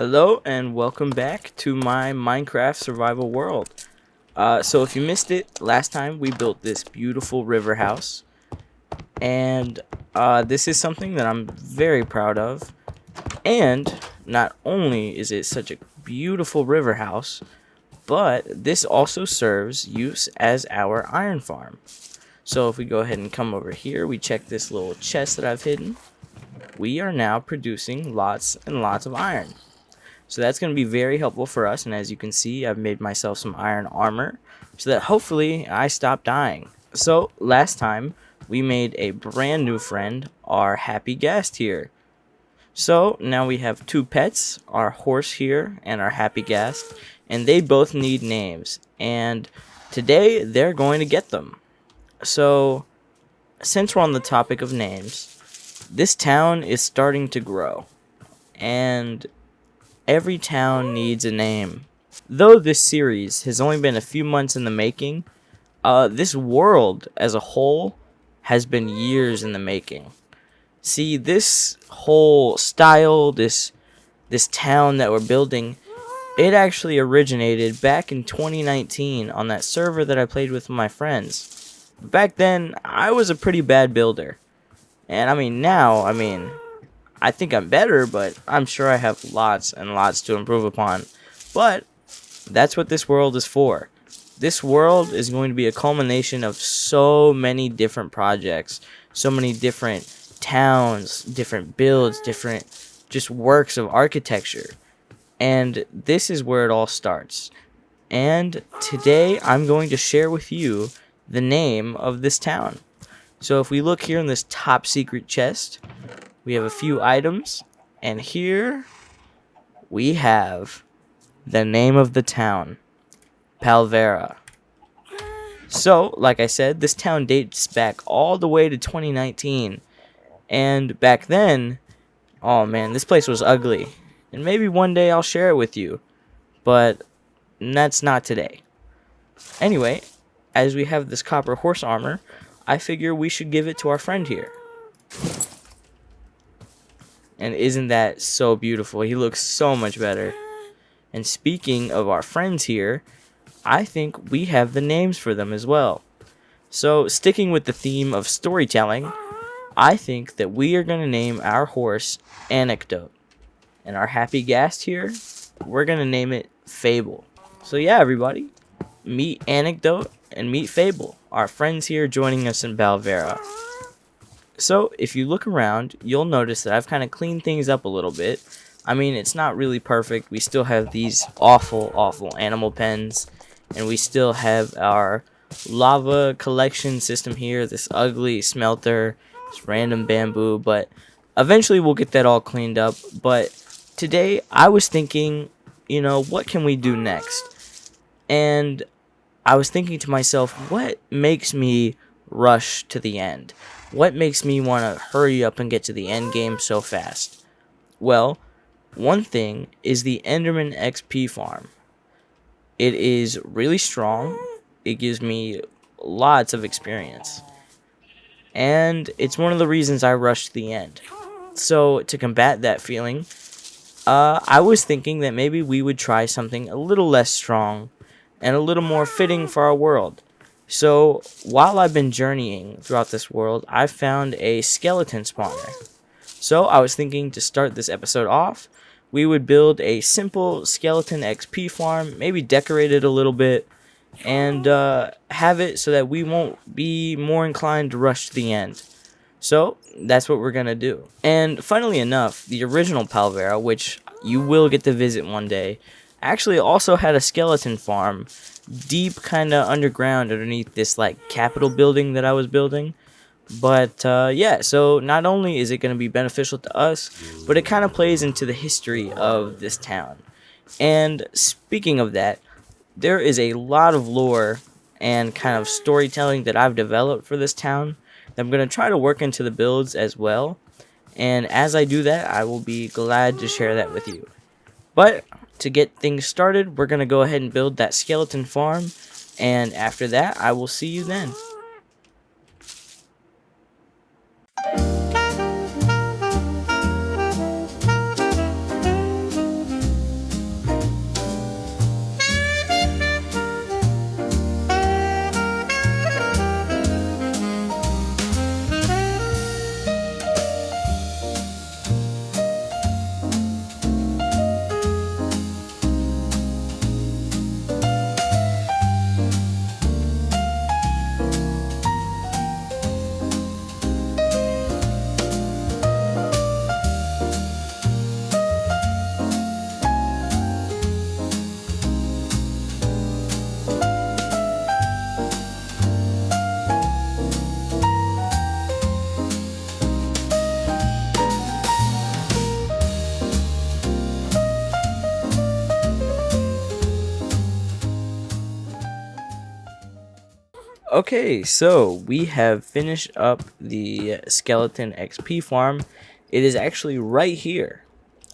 Hello and welcome back to my Minecraft survival world. So if you missed it, last time we built this beautiful river house. And this is something that I'm very proud of. And not only is it such a beautiful river house, but this also serves use as our iron farm. So if we go ahead and come over here, we check this little chest that I've hidden. We are now producing lots and lots of iron. So that's going to be very helpful for us, and as you can see, I've made myself some iron armor so that hopefully I stop dying. So last time we made a brand new friend, our happy guest here. So now we have two pets, our horse here and our happy guest, and they both need names, and today they're going to get them. So since we're on the topic of names, this town is starting to grow, and every town needs a name. Though this series has only been a few months in the making, this world as a whole has been years in the making. See, this whole style, this town that we're building, it actually originated back in 2019 on that server that I played with my friends. Back then, I was a pretty bad builder. And now, I think I'm better, but I'm sure I have lots and lots to improve upon. But that's what this world is for. This world is going to be a culmination of so many different projects, so many different towns, different builds, different just works of architecture. And this is where it all starts. And today I'm going to share with you the name of this town. So if we look here in this top secret chest, we have a few items, and here we have the name of the town, Palvera. So, like I said, this town dates back all the way to 2019, and back then, oh man, this place was ugly, and maybe one day I'll share it with you, but that's not today. Anyway, as we have this copper horse armor, I figure we should give it to our friend here. And isn't that so beautiful? He looks so much better. And speaking of our friends here, I think we have the names for them as well. So sticking with the theme of storytelling, I think that we are going to name our horse Anecdote. And our happy guest here, we're going to name it Fable. So yeah, everybody, meet Anecdote and meet Fable, our friends here joining us in Palvera. So, if you look around, you'll notice that I've kind of cleaned things up a little bit. It's not really perfect. We still have these awful animal pens. And we still have our lava collection system here, this ugly smelter, this random bamboo. But eventually we'll get that all cleaned up. But today I was thinking, what can we do next? And I was thinking to myself, what makes me rush to the end? What makes me want to hurry up and get to the end game so fast? Well, one thing is the Enderman XP farm. It is really strong. It gives me lots of experience. And it's one of the reasons I rush to the end. So to combat that feeling, I was thinking that maybe we would try something a little less strong and a little more fitting for our world. So, while I've been journeying throughout this world, I've found a skeleton spawner. So, I was thinking to start this episode off, we would build a simple skeleton XP farm, maybe decorate it a little bit, and have it so that we won't be more inclined to rush to the end. So, that's what we're going to do. And funnily enough, the original Palvera, which you will get to visit one day, actually also had a skeleton farm deep kind of underground underneath this capitol building that I was building. But yeah, so not only is it going to be beneficial to us, but it kind of plays into the history of this town. And speaking of that, there is a lot of lore and kind of storytelling that I've developed for this town that I'm going to try to work into the builds as well. And as I do that, I will be glad to share that with you. But to get things started, we're going to go ahead and build that skeleton farm, and after that, I will see you then. Okay, so we have finished up the skeleton XP farm. It is actually right here.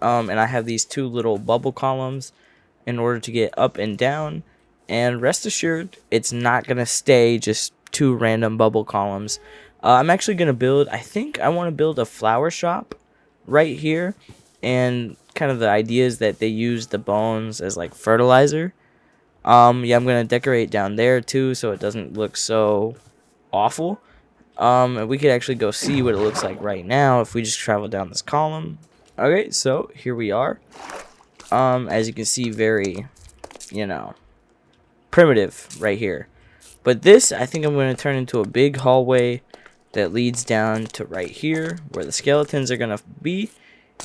And I have these two little bubble columns in order to get up and down. And rest assured, it's not going to stay just two random bubble columns. I'm actually going to build, I think I want to build a flower shop right here. And kind of the idea is that they use the bones as like fertilizer. Yeah, I'm gonna decorate down there too, so it doesn't look so awful. And we could actually go see what it looks like right now if we just travel down this column. Okay, so here we are. As you can see, very, primitive right here. But this, I think I'm gonna turn into a big hallway that leads down to right here, where the skeletons are gonna be.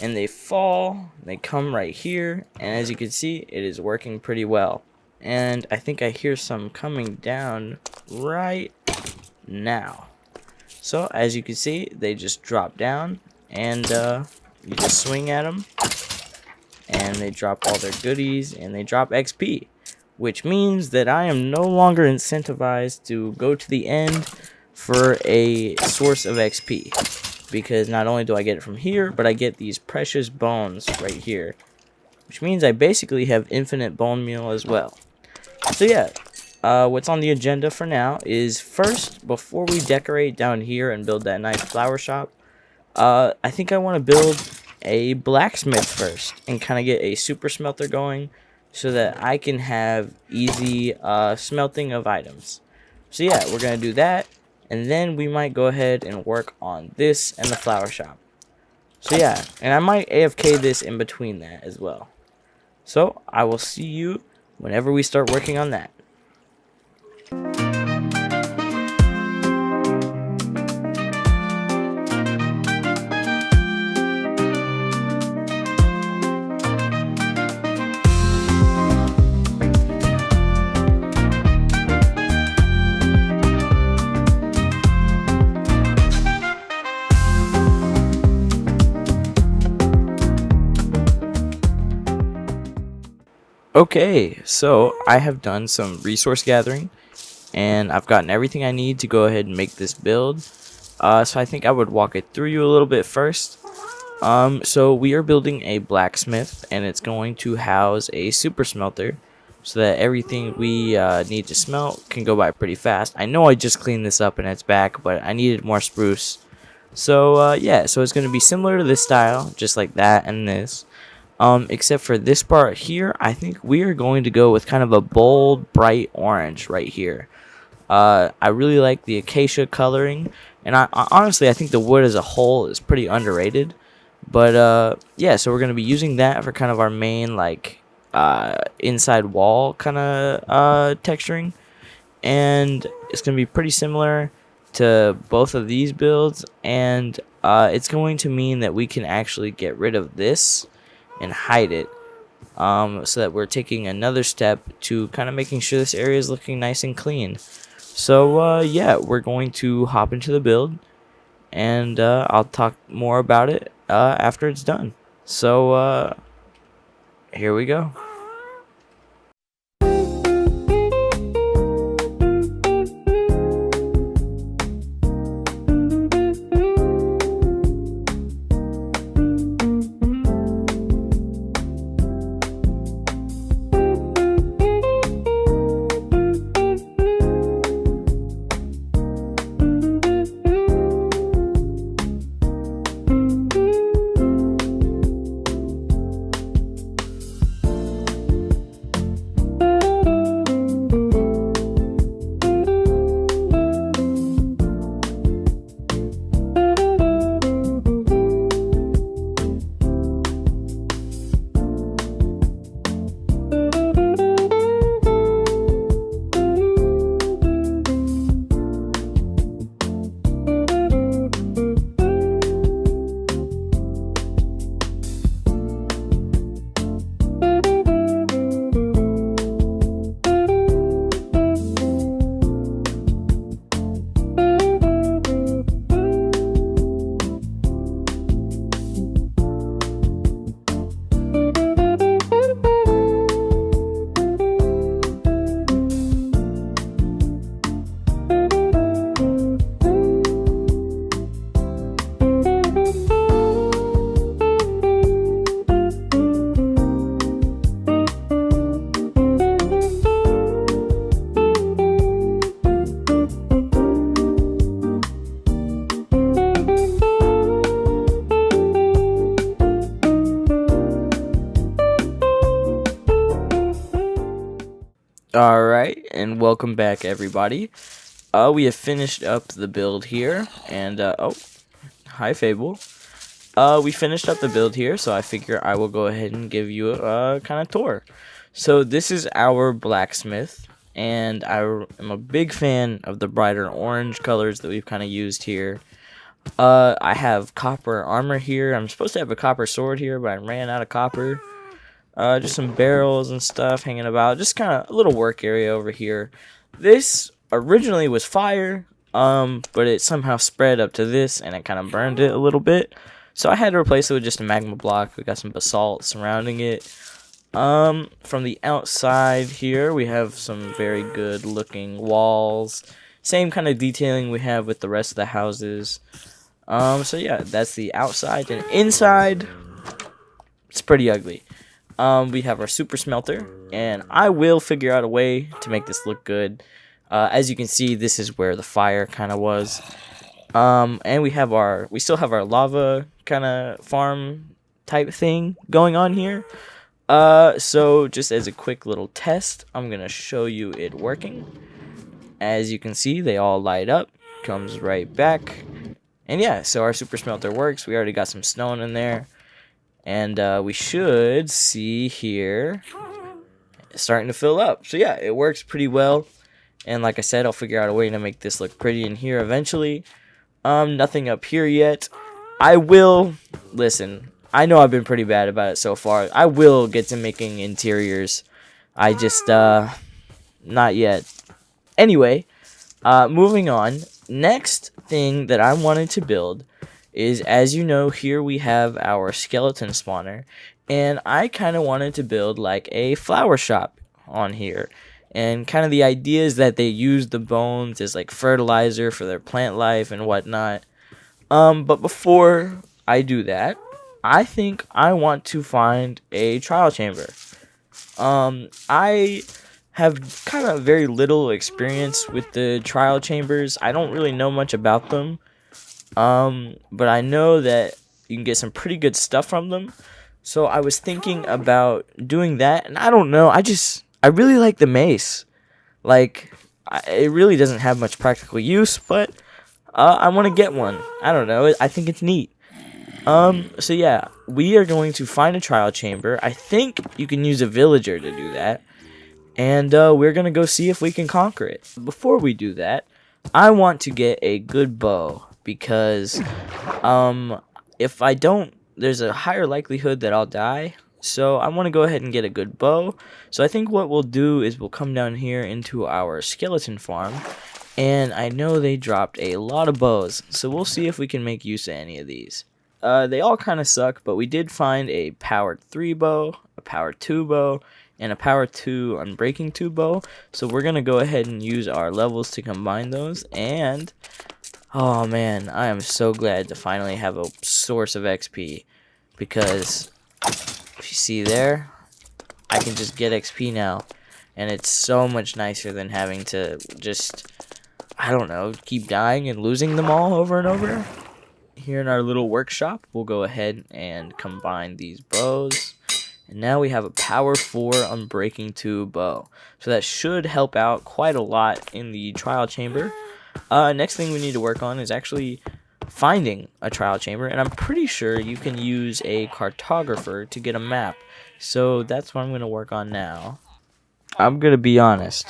And they fall, they come right here, and as you can see, it is working pretty well. And I think I hear some coming down right now. So as you can see, they just drop down, and you just swing at them, and they drop all their goodies, and they drop XP, which means that I am no longer incentivized to go to the end for a source of XP, because not only do I get it from here, but I get these precious bones right here, which means I basically have infinite bone meal as well. So yeah, what's on the agenda for now is first, before we decorate down here and build that nice flower shop, I think I want to build a blacksmith first and kind of get a super smelter going so that I can have easy smelting of items. So yeah, we're going to do that, and then we might go ahead and work on this and the flower shop. So yeah, and I might AFK this in between that as well. So I will see you whenever we start working on that. Okay, so I have done some resource gathering, and I've gotten everything I need to go ahead and make this build. So I think I would walk it through you a little bit first. So we are building a blacksmith, and it's going to house a super smelter, so that everything we need to smelt can go by pretty fast. I know I just cleaned this up and it's back, but I needed more spruce. So yeah, so it's going to be similar to this style, just like that and this. Except for this part here, I think we are going to go with kind of a bold, bright orange right here. I really like the acacia coloring, and I honestly, I think the wood as a whole is pretty underrated. But yeah, so we're going to be using that for kind of our main, like, inside wall kind of texturing. And it's going to be pretty similar to both of these builds, and it's going to mean that we can actually get rid of this and hide it, so that we're taking another step to kind of making sure this area is looking nice and clean. So yeah, we're going to hop into the build, and I'll talk more about it after it's done. So here we go. Alright, and welcome back, everybody. We have finished up the build here, and, oh, hi, Fable. We finished up the build here, so I figure I will go ahead and give you a kind of tour. So this is our blacksmith, and I am a big fan of the brighter orange colors that we've kind of used here. I have copper armor here. I'm supposed to have a copper sword here, but I ran out of copper. Just some barrels and stuff hanging about. Just kind of a little work area over here. This originally was fire, but it somehow spread up to this, and it kind of burned it a little bit. So I had to replace it with just a magma block. We got some basalt surrounding it. From the outside here, we have some very good looking walls. Same kind of detailing we have with the rest of the houses. So yeah, that's the outside. And inside, it's pretty ugly. We have our super smelter, and I will figure out a way to make this look good. As you can see, this is where the fire kind of was. And we still have our lava kind of farm type thing going on here. So just as a quick little test, I'm gonna show you it working. As you can see, they all light up, comes right back. And yeah, so our super smelter works. We already got some stone in there. And we should see here starting to fill up. So yeah, it works pretty well. And like I said, I'll figure out a way to make this look pretty in here eventually. Nothing up here yet. I will, listen, I know I've been pretty bad about it so far. I will get to making interiors. I just, not yet. Anyway, moving on. Next thing that I wanted to build is, as you know, here we have our skeleton spawner, and I kind of wanted to build like a flower shop on here. And kind of the idea is that they use the bones as like fertilizer for their plant life and whatnot. But before I do that, I think I want to find a trial chamber. I have kind of very little experience with the trial chambers. I don't really know much about them. But I know that you can get some pretty good stuff from them. So I was thinking about doing that, and I don't know, I really like the mace. Like, it really doesn't have much practical use, but I want to get one. I don't know, I think it's neat. So yeah, we are going to find a trial chamber. I think you can use a villager to do that. And we're going to go see if we can conquer it. Before we do that, I want to get a good bow. Because if I don't, there's a higher likelihood that I'll die. So I want to go ahead and get a good bow. So I think what we'll do is we'll come down here into our skeleton farm. And I know they dropped a lot of bows. So we'll see if we can make use of any of these. They all kind of suck, but we did find a powered 3 bow, a powered 2 bow, and a power 2 unbreaking 2 bow. So we're going to go ahead and use our levels to combine those. And oh man, I am so glad to finally have a source of XP, because if you see there, I can just get XP now, and it's so much nicer than having to just, I don't know, keep dying and losing them all over and over. Here in our little workshop, we'll go ahead and combine these bows, and now we have a power 4 unbreaking 2 bow, so that should help out quite a lot in the trial chamber. Next thing we need to work on is actually finding a trial chamber, and I'm pretty sure you can use a cartographer to get a map, so that's what I'm going to work on now. I'm going to be honest,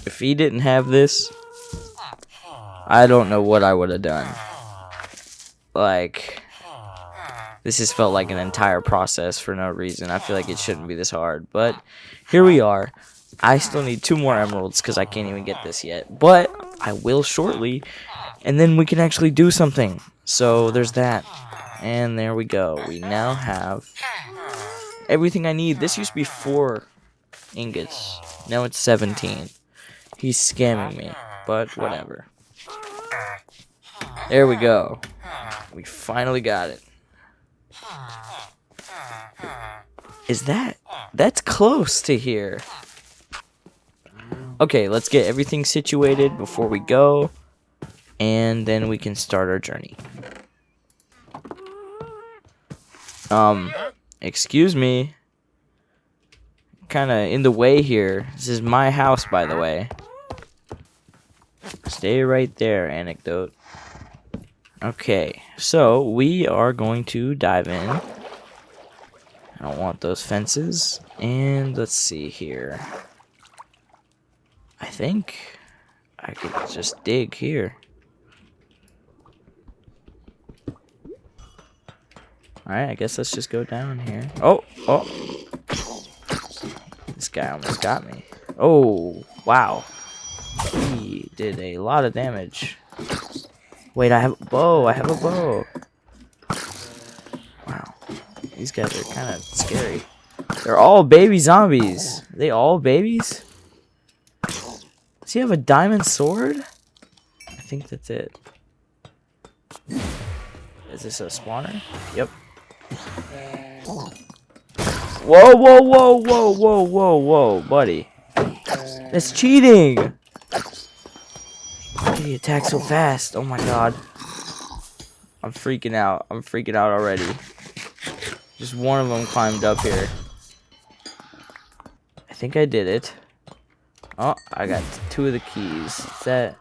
if he didn't have this, I don't know what I would have done. Like, this has felt like an entire process for no reason. I feel like it shouldn't be this hard, but here we are. I still need 2 more emeralds because I can't even get this yet, but I will shortly, and then we can actually do something. So there's that, and there we go. We now have everything I need. This used to be 4 ingots. Now it's 17. He's scamming me, but whatever. There we go. We finally got it. That's close to here. Okay, let's get everything situated before we go, and then we can start our journey. Excuse me. kind of in the way here. This is my house, by the way. Stay right there, Anecdote. Okay, so we are going to dive in. I don't want those fences. And let's see here. I think I could just dig here. Alright, I guess let's just go down here. Oh! This guy almost got me. Oh, wow. He did a lot of damage. Wait, I have a bow. I have a bow. Wow. These guys are kind of scary. They're all baby zombies. Are they all babies? Does he have a diamond sword? I think that's it. Is this a spawner? Yep. Whoa, whoa, whoa, whoa, whoa, whoa, whoa, buddy. That's cheating! Why did he attack so fast? Oh my god. I'm freaking out. I'm freaking out already. Just one of them climbed up here. I think I did it. Oh, I got 2 of the keys. What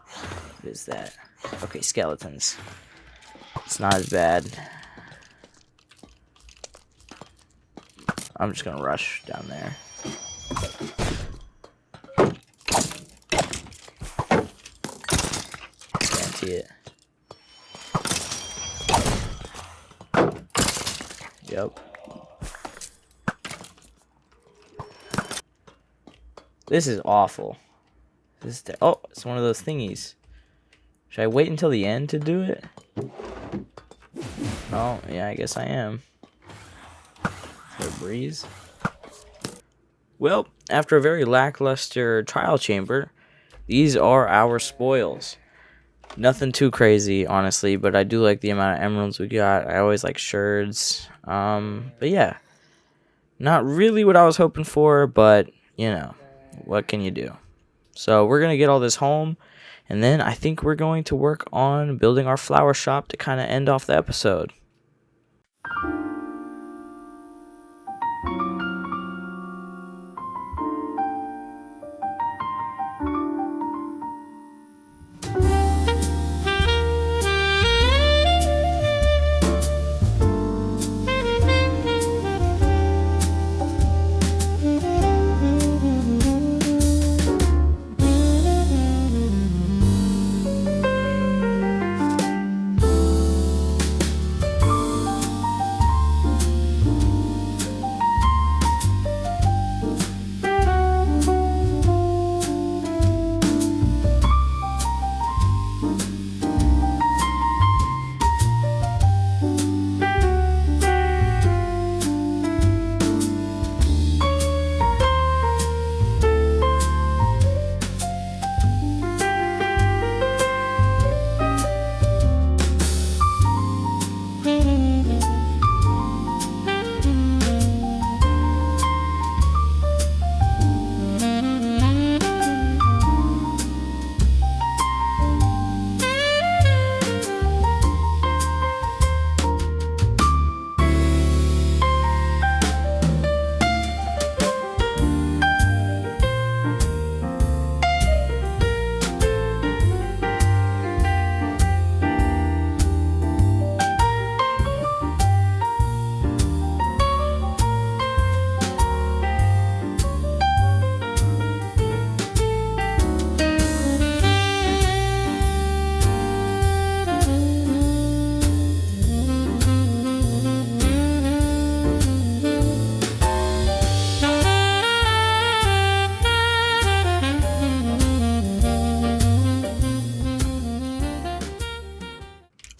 is that? Okay, skeletons. It's not as bad. I'm just gonna rush down there. Guarantee it. Yep. This is awful. Oh, it's one of those thingies. Should I wait until the end to do it? Oh, yeah, I guess I am. For a breeze. Well, after a very lackluster trial chamber, these are our spoils. Nothing too crazy, honestly, but I do like the amount of emeralds we got. I always like sherds. But yeah, not really what I was hoping for, but you know, what can you do? So we're gonna get all this home, and then I think we're going to work on building our flower shop to kind of end off the episode.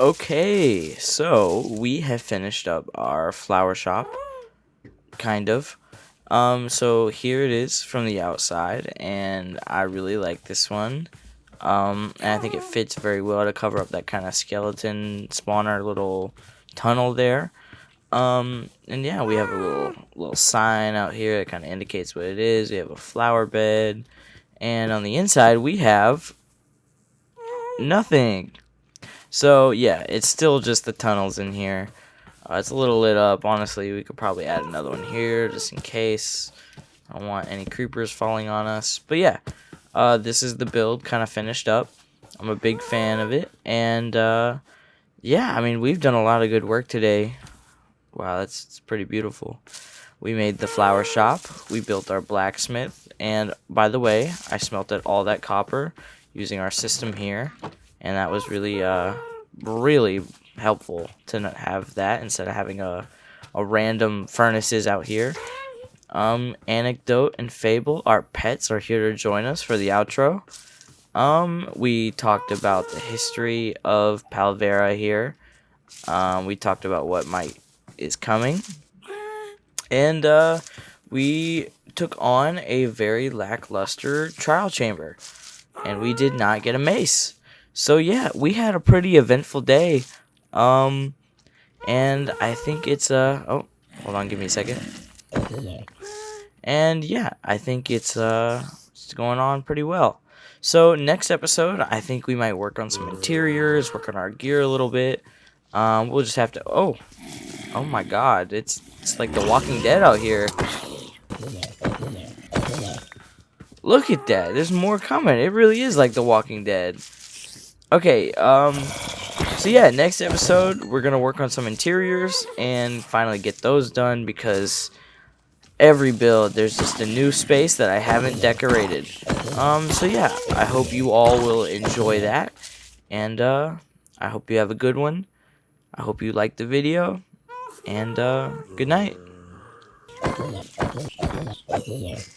Okay, so we have finished up our flower shop, kind of. So here it is from the outside, and I really like this one. And I think it fits very well to cover up that kind of skeleton spawner little tunnel there. And yeah, we have a little sign out here that kind of indicates what it is. We have a flower bed, and on the inside we have nothing. So yeah, it's still just the tunnels in here. It's a little lit up. Honestly, we could probably add another one here just in case. I don't want any creepers falling on us. But yeah, this is the build kind of finished up. I'm a big fan of it. And yeah, I mean, we've done a lot of good work today. Wow, it's pretty beautiful. We made the flower shop. We built our blacksmith. And by the way, I smelted all that copper using our system here. And that was really, really helpful to not have that instead of having a random furnaces out here. Anecdote and fable. Our pets are here to join us for the outro. We talked about the history of Palvera here. We talked about what is coming. And we took on a very lackluster trial chamber. And we did not get a mace. So yeah, we had a pretty eventful day. And I think it's oh, hold on, give me a second. And yeah, I think it's going on pretty well. So next episode, I think we might work on some interiors, work on our gear a little bit. We'll just have to. Oh my God! It's like The Walking Dead out here. Look at that! There's more coming. It really is like The Walking Dead. Okay. So yeah, next episode we're gonna work on some interiors and finally get those done because every build there's just a new space that I haven't decorated. So yeah, I hope you all will enjoy that, and I hope you have a good one. I hope you liked the video, and good night.